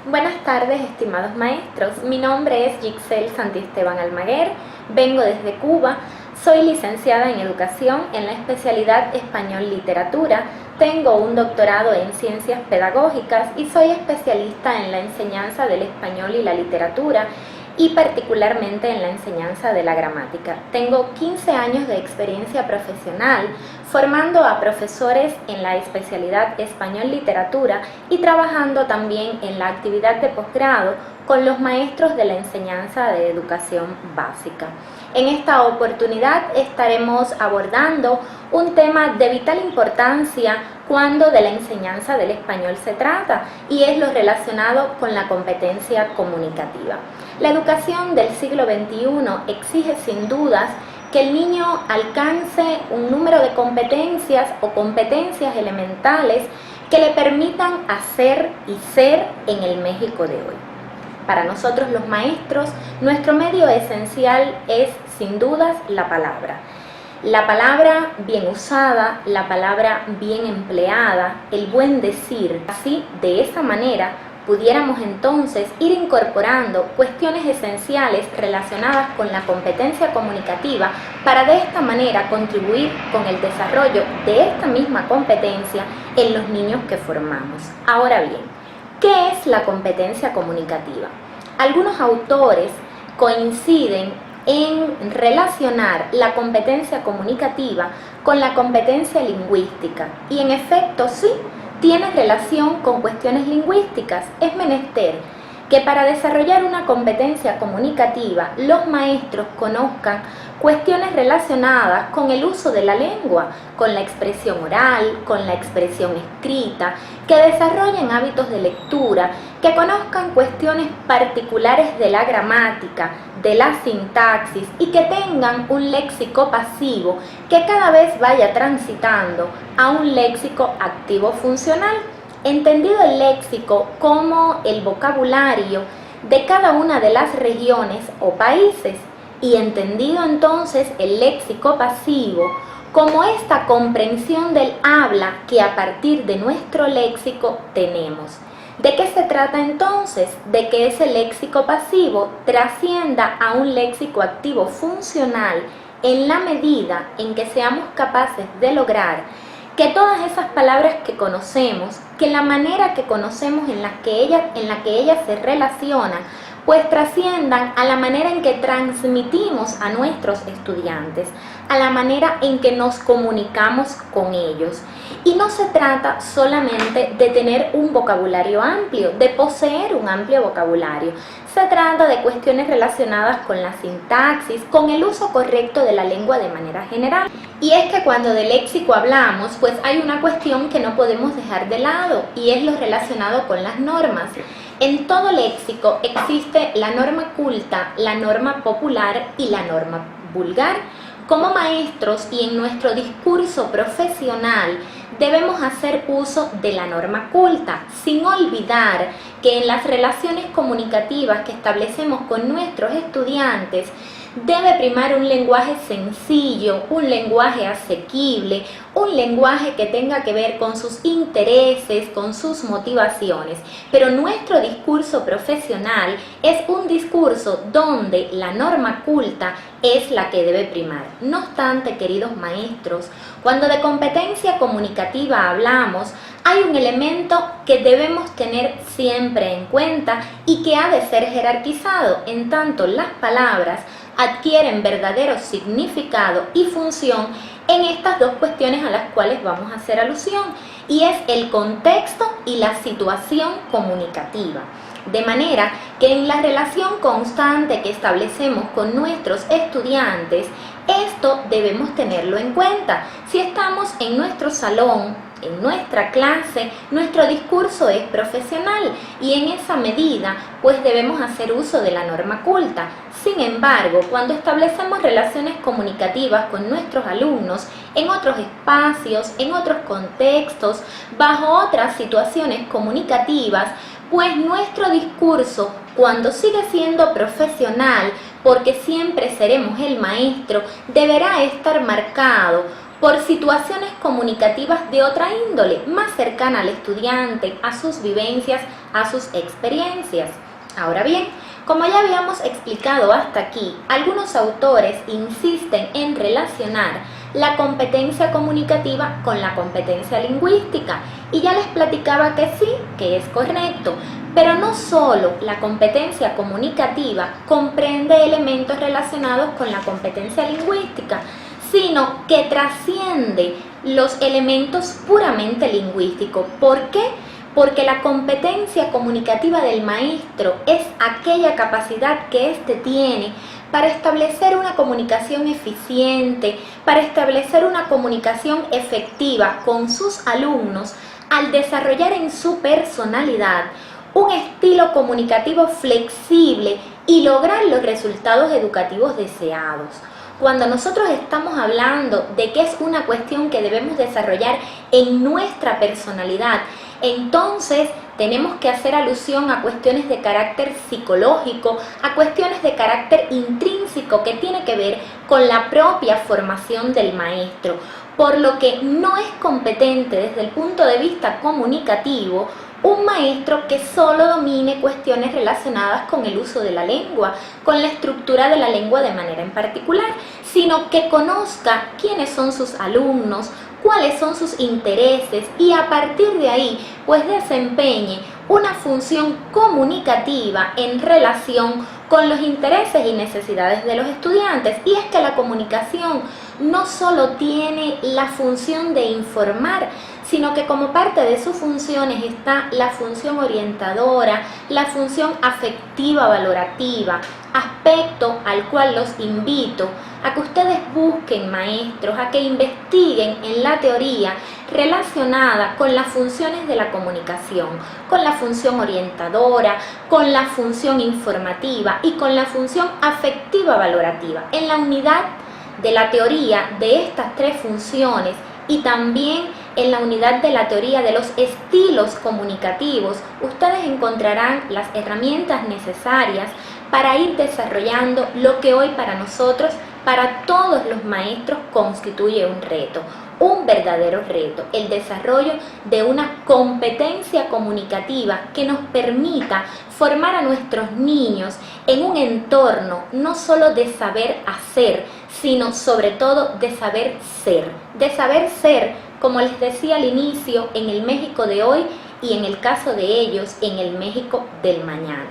Buenas tardes, estimados maestros. Mi nombre es Yixel Santisteban Almaguer, vengo desde Cuba, soy licenciada en Educación en la especialidad Español Literatura, tengo un doctorado en Ciencias Pedagógicas y soy especialista en la enseñanza del español y la literatura y particularmente en la enseñanza de la gramática. Tengo 15 años de experiencia profesional formando a profesores en la especialidad Español Literatura y trabajando también en la actividad de posgrado con los maestros de la enseñanza de educación básica. En esta oportunidad estaremos abordando un tema de vital importancia cuando de la enseñanza del español se trata, y es lo relacionado con la competencia comunicativa. La educación del siglo XXI exige sin dudas que el niño alcance un número de competencias o competencias elementales que le permitan hacer y ser en el México de hoy. Para nosotros los maestros, nuestro medio esencial es sin dudas la palabra. La palabra bien usada, la palabra bien empleada, el buen decir. Así, de esa manera, pudiéramos entonces ir incorporando cuestiones esenciales relacionadas con la competencia comunicativa para de esta manera contribuir con el desarrollo de esta misma competencia en los niños que formamos. Ahora bien, ¿qué es la competencia comunicativa? Algunos autores coinciden en relacionar la competencia comunicativa con la competencia lingüística, y en efecto sí, tiene relación con cuestiones lingüísticas. Es menester que para desarrollar una competencia comunicativa los maestros conozcan cuestiones relacionadas con el uso de la lengua, con la expresión oral, con la expresión escrita, que desarrollen hábitos de lectura, que conozcan cuestiones particulares de la gramática, de la sintaxis, y que tengan un léxico pasivo que cada vez vaya transitando a un léxico activo funcional. Entendido el léxico como el vocabulario de cada una de las regiones o países, y entendido entonces el léxico pasivo como esta comprensión del habla que a partir de nuestro léxico tenemos. ¿De qué se trata entonces? De que ese léxico pasivo trascienda a un léxico activo funcional en la medida en que seamos capaces de lograr que todas esas palabras que conocemos, que la manera que conocemos en la que ellas se relacionan, pues trasciendan a la manera en que transmitimos a nuestros estudiantes, a la manera en que nos comunicamos con ellos. Y no se trata solamente de tener un vocabulario amplio, de poseer un amplio vocabulario. Se trata de cuestiones relacionadas con la sintaxis, con el uso correcto de la lengua de manera general. Y es que cuando de léxico hablamos, pues hay una cuestión que no podemos dejar de lado, y es lo relacionado con las normas. En todo léxico existe la norma culta, la norma popular y la norma vulgar. Como maestros y en nuestro discurso profesional debemos hacer uso de la norma culta, sin olvidar que en las relaciones comunicativas que establecemos con nuestros estudiantes debe primar un lenguaje sencillo, un lenguaje asequible, un lenguaje que tenga que ver con sus intereses, con sus motivaciones. Pero nuestro discurso profesional es un discurso donde la norma culta es la que debe primar. No obstante, queridos maestros, cuando de competencia comunicativa hablamos, hay un elemento que debemos tener siempre en cuenta y que ha de ser jerarquizado, en tanto las palabras adquieren verdadero significado y función en estas dos cuestiones a las cuales vamos a hacer alusión, y es el contexto y la situación comunicativa. De manera que en la relación constante que establecemos con nuestros estudiantes, esto debemos tenerlo en cuenta. Si estamos en nuestro salón, en nuestra clase, nuestro discurso es profesional, y en esa medida pues debemos hacer uso de la norma culta. Sin embargo, cuando establecemos relaciones comunicativas con nuestros alumnos en otros espacios, en otros contextos, bajo otras situaciones comunicativas, pues nuestro discurso, cuando sigue siendo profesional, porque siempre seremos el maestro, deberá estar marcado por situaciones comunicativas de otra índole, más cercana al estudiante, a sus vivencias, a sus experiencias. Ahora bien, como ya habíamos explicado hasta aquí, algunos autores insisten en relacionar la competencia comunicativa con la competencia lingüística, y ya les platicaba que sí, que es correcto, pero no solo la competencia comunicativa comprende elementos relacionados con la competencia lingüística, sino que trasciende los elementos puramente lingüísticos. ¿Por qué? Porque la competencia comunicativa del maestro es aquella capacidad que éste tiene para establecer una comunicación eficiente, para establecer una comunicación efectiva con sus alumnos, al desarrollar en su personalidad un estilo comunicativo flexible y lograr los resultados educativos deseados. Cuando nosotros estamos hablando de que es una cuestión que debemos desarrollar en nuestra personalidad, entonces tenemos que hacer alusión a cuestiones de carácter psicológico, a cuestiones de carácter intrínseco que tiene que ver con la propia formación del maestro, por lo que no es competente desde el punto de vista comunicativo un maestro que solo domine cuestiones relacionadas con el uso de la lengua, con la estructura de la lengua de manera en particular, sino que conozca quiénes son sus alumnos, cuáles son sus intereses y a partir de ahí pues desempeñe una función comunicativa en relación con los intereses y necesidades de los estudiantes. Y es que la comunicación no solo tiene la función de informar, sino que como parte de sus funciones está la función orientadora, la función afectiva valorativa, aspecto al cual los invito a que ustedes busquen, maestros, a que investiguen en la teoría relacionada con las funciones de la comunicación, con la función orientadora, con la función informativa y con la función afectiva valorativa. En la unidad de la teoría de estas tres funciones y también en la unidad de la teoría de los estilos comunicativos, ustedes encontrarán las herramientas necesarias para ir desarrollando lo que hoy para nosotros, para todos los maestros, constituye un reto, un verdadero reto, el desarrollo de una competencia comunicativa que nos permita formar a nuestros niños en un entorno no solo de saber hacer, sino sobre todo de saber ser, como les decía al inicio, en el México de hoy y en el caso de ellos, en el México del mañana.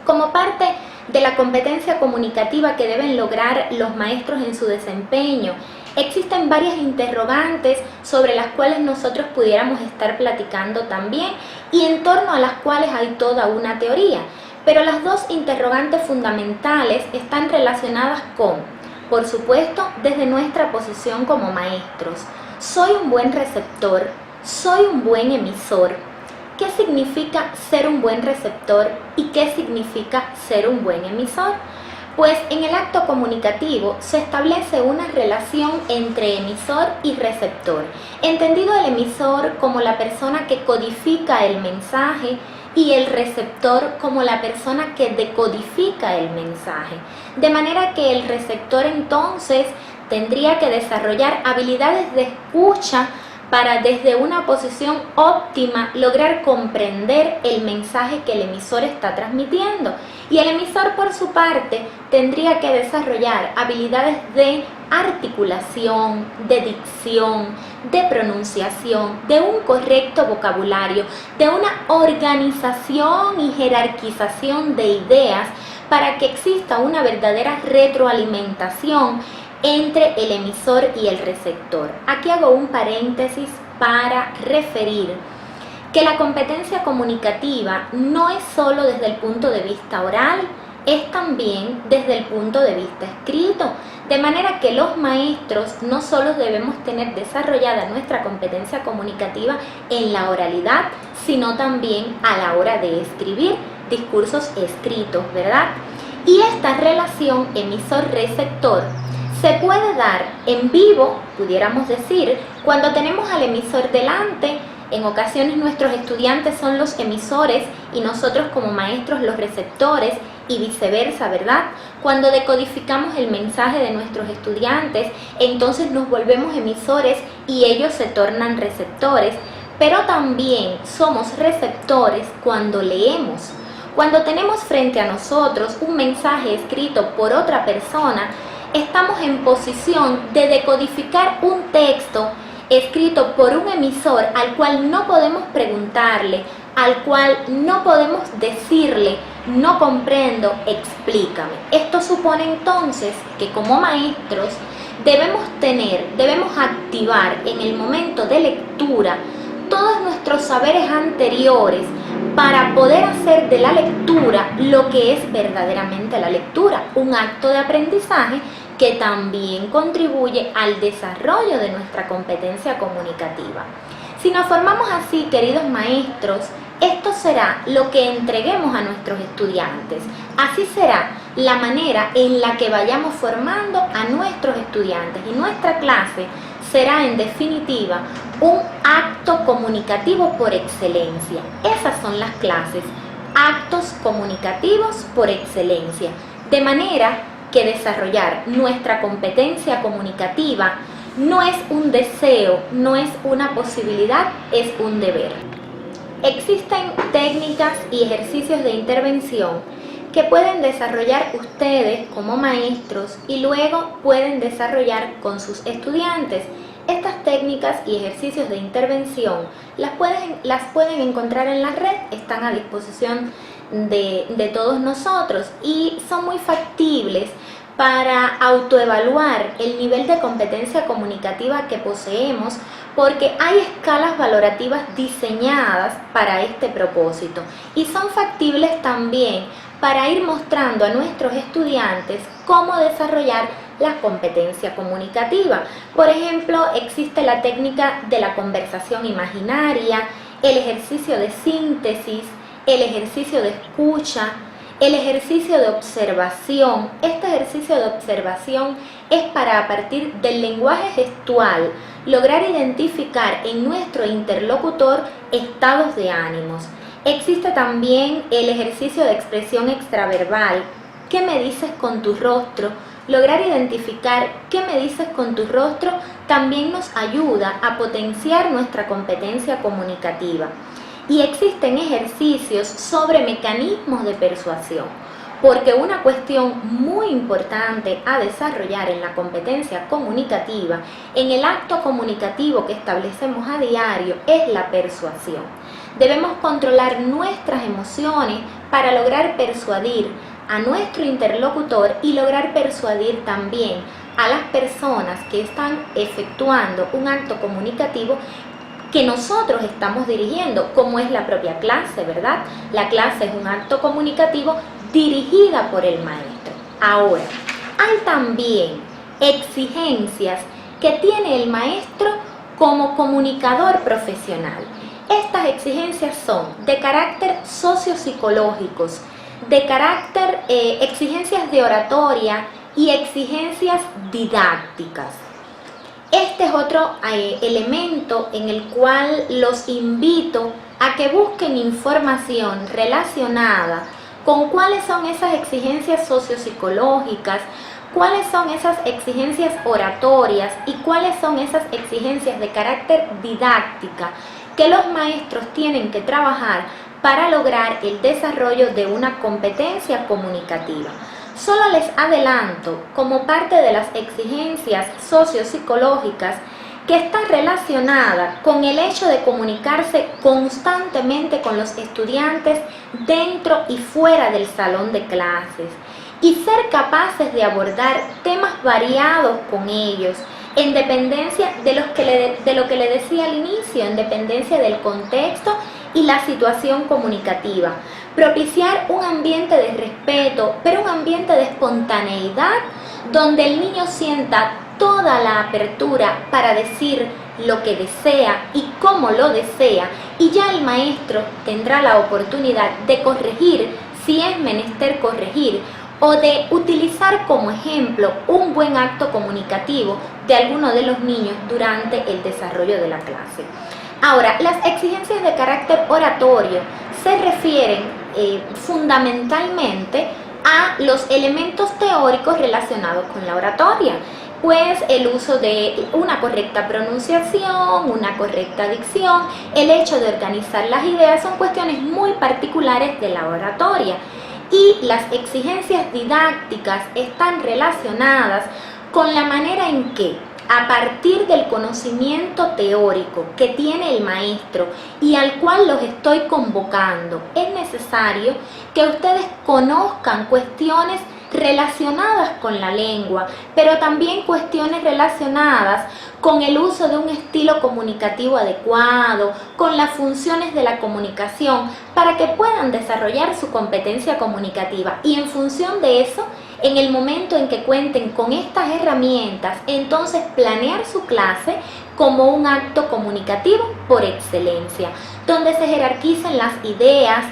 Como parte de la competencia comunicativa que deben lograr los maestros en su desempeño, existen varias interrogantes sobre las cuales nosotros pudiéramos estar platicando también y en torno a las cuales hay toda una teoría. Pero las dos interrogantes fundamentales están relacionadas con, por supuesto, desde nuestra posición como maestros. ¿Soy un buen receptor? ¿Soy un buen emisor? ¿Qué significa ser un buen receptor y qué significa ser un buen emisor? Pues en el acto comunicativo se establece una relación entre emisor y receptor, entendido el emisor como la persona que codifica el mensaje y el receptor como la persona que decodifica el mensaje. De manera que el receptor entonces tendría que desarrollar habilidades de escucha para desde una posición óptima lograr comprender el mensaje que el emisor está transmitiendo. Y el emisor por su parte tendría que desarrollar habilidades de articulación, de dicción, de pronunciación, de un correcto vocabulario, de una organización y jerarquización de ideas para que exista una verdadera retroalimentación entre el emisor y el receptor. Aquí hago un paréntesis para referir que la competencia comunicativa no es solo desde el punto de vista oral, es también desde el punto de vista escrito, de manera que los maestros no solo debemos tener desarrollada nuestra competencia comunicativa en la oralidad, sino también a la hora de escribir discursos escritos, ¿verdad? Y esta relación emisor-receptor se puede dar en vivo, pudiéramos decir, cuando tenemos al emisor delante. En ocasiones nuestros estudiantes son los emisores y nosotros como maestros los receptores, y viceversa, ¿verdad? Cuando decodificamos el mensaje de nuestros estudiantes, entonces nos volvemos emisores y ellos se tornan receptores, pero también somos receptores cuando leemos. Cuando tenemos frente a nosotros un mensaje escrito por otra persona, estamos en posición de decodificar un texto escrito por un emisor al cual no podemos preguntarle, al cual no podemos decirle, no comprendo, explícame. Esto supone entonces que como maestros debemos activar en el momento de lectura todos nuestros saberes anteriores para poder hacer de la lectura lo que es verdaderamente la lectura, un acto de aprendizaje que también contribuye al desarrollo de nuestra competencia comunicativa. Si nos formamos así, queridos maestros, esto será lo que entreguemos a nuestros estudiantes. Así será la manera en la que vayamos formando a nuestros estudiantes y nuestra clase será en definitiva un acto comunicativo por excelencia. Esas son las clases, actos comunicativos por excelencia, de manera que desarrollar nuestra competencia comunicativa no es un deseo, no es una posibilidad, es un deber. Existen técnicas y ejercicios de intervención que pueden desarrollar ustedes como maestros y luego pueden desarrollar con sus estudiantes. Estas técnicas y ejercicios de intervención las pueden encontrar en la red, están a disposición de todos nosotros y son muy factibles para autoevaluar el nivel de competencia comunicativa que poseemos, porque hay escalas valorativas diseñadas para este propósito y son factibles también para ir mostrando a nuestros estudiantes cómo desarrollar la competencia comunicativa. Por ejemplo, existe la técnica de la conversación imaginaria, el ejercicio de síntesis, el ejercicio de escucha, el ejercicio de observación. Este ejercicio de observación es para, a partir del lenguaje gestual, lograr identificar en nuestro interlocutor estados de ánimos. Existe también el ejercicio de expresión extraverbal. ¿Qué me dices con tu rostro? Lograr identificar qué me dices con tu rostro también nos ayuda a potenciar nuestra competencia comunicativa. Y existen ejercicios sobre mecanismos de persuasión, porque una cuestión muy importante a desarrollar en la competencia comunicativa, en el acto comunicativo que establecemos a diario, es la persuasión. Debemos controlar nuestras emociones para lograr persuadir a nuestro interlocutor y lograr persuadir también a las personas que están efectuando un acto comunicativo que nosotros estamos dirigiendo, como es la propia clase, ¿verdad? La clase es un acto comunicativo dirigida por el maestro. Ahora, hay también exigencias que tiene el maestro como comunicador profesional. Estas exigencias son de carácter sociopsicológicos, de carácter exigencias de oratoria y exigencias didácticas. Este es otro elemento en el cual los invito a que busquen información relacionada con cuáles son esas exigencias sociopsicológicas, cuáles son esas exigencias oratorias y cuáles son esas exigencias de carácter didáctica que los maestros tienen que trabajar para lograr el desarrollo de una competencia comunicativa. Solo les adelanto, como parte de las exigencias sociopsicológicas, que está relacionada con el hecho de comunicarse constantemente con los estudiantes dentro y fuera del salón de clases y ser capaces de abordar temas variados con ellos, en dependencia de lo que le decía al inicio, en dependencia del contexto y la situación comunicativa. Propiciar un ambiente de respeto, pero un ambiente de espontaneidad, donde el niño sienta toda la apertura para decir lo que desea y cómo lo desea, y ya el maestro tendrá la oportunidad de corregir si es menester corregir, o de utilizar como ejemplo un buen acto comunicativo de alguno de los niños durante el desarrollo de la clase. Ahora, las exigencias de carácter oratorio se refieren fundamentalmente a los elementos teóricos relacionados con la oratoria, pues el uso de una correcta pronunciación, una correcta dicción, el hecho de organizar las ideas son cuestiones muy particulares de la oratoria, y las exigencias didácticas están relacionadas con la manera en que, a partir del conocimiento teórico que tiene el maestro y al cual los estoy convocando, es necesario que ustedes conozcan cuestiones relacionadas con la lengua, pero también cuestiones relacionadas con el uso de un estilo comunicativo adecuado, con las funciones de la comunicación, para que puedan desarrollar su competencia comunicativa. Y en función de eso, en el momento en que cuenten con estas herramientas, entonces planear su clase como un acto comunicativo por excelencia, donde se jerarquicen las ideas,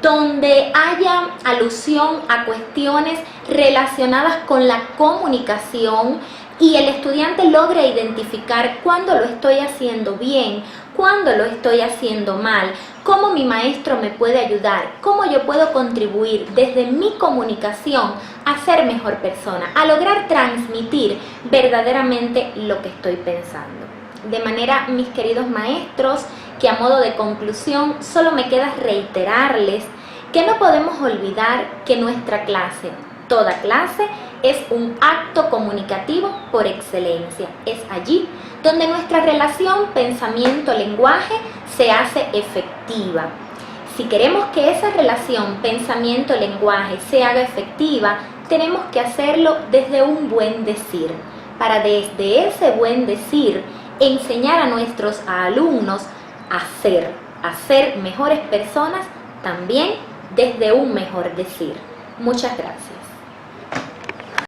donde haya alusión a cuestiones relacionadas con la comunicación y el estudiante logre identificar cuándo lo estoy haciendo bien, cuándo lo estoy haciendo mal, cómo mi maestro me puede ayudar, cómo yo puedo contribuir desde mi comunicación a ser mejor persona, a lograr transmitir verdaderamente lo que estoy pensando. De manera, mis queridos maestros, que a modo de conclusión solo me queda reiterarles que no podemos olvidar que nuestra clase, toda clase, es un acto comunicativo por excelencia. Es allí donde nuestra relación pensamiento-lenguaje se hace efectiva. Si queremos que esa relación pensamiento-lenguaje se haga efectiva, tenemos que hacerlo desde un buen decir, para desde ese buen decir enseñar a nuestros alumnos a ser mejores personas también desde un mejor decir. Muchas gracias.